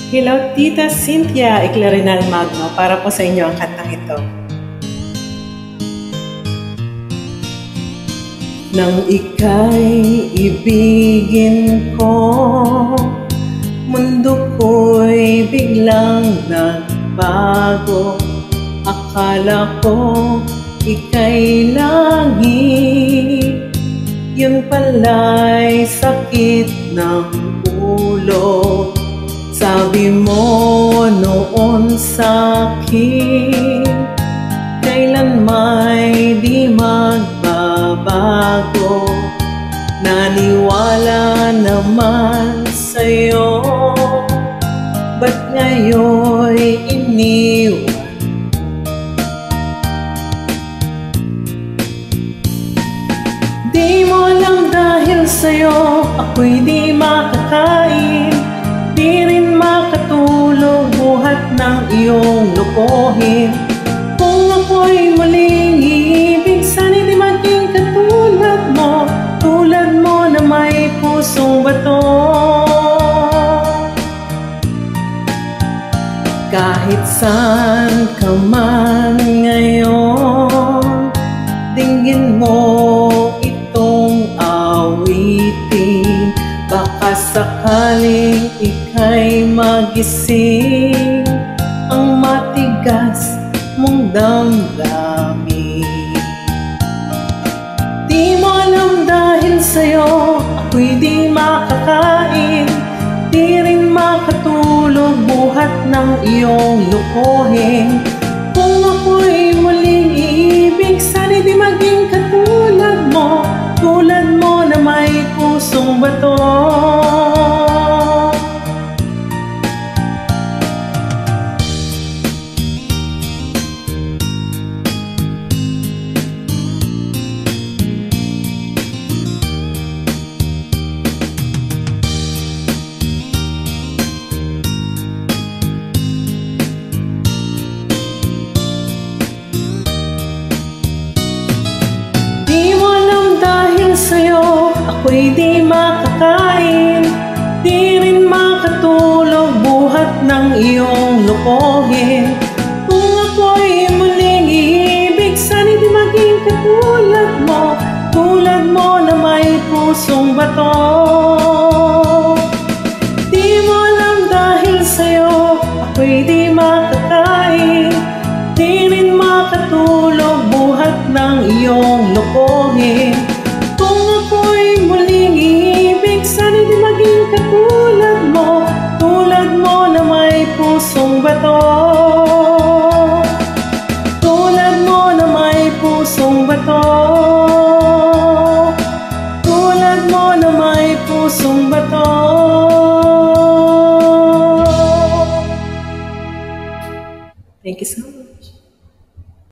Hello, Tita Cynthia Eclarinal Magno, para po sa inyo ang kantang ito. Nang ika'y ibigin ko, mundo ko'y biglang nagbago. Akala ko ika'y langit, yun pala'y sakit ng ulo. Sabi mo noon sa'kin, kailan may di magbabago. Naniwala naman sa'yo, ba't ngayon'y iniwan? Di mo alam dahil sa'yo ako'y di makakain, di rin makatulog buhat ng iyong lokohin. Kung ako'y muling iibig, sana'y di maging katulad mo na may pusong bato. Kahit saan ka man ngayon, dinggin mo itong awitin. Baka sakaling ika'y magising ang matigas mong damdamin. Di mo alam dahil sa'yo ako'y di makakain, di rin makatulog buhat ng iyong lokohin. Kung ako'y muling iibig, sana'y di maging katulad mo na may pusong bato. Sa'yo ako'y di makakain, di rin makatulog buhat ng iyong lokohin. Kung ako'y muling iibig, sana'y di maging katulad mo na may pusong bato.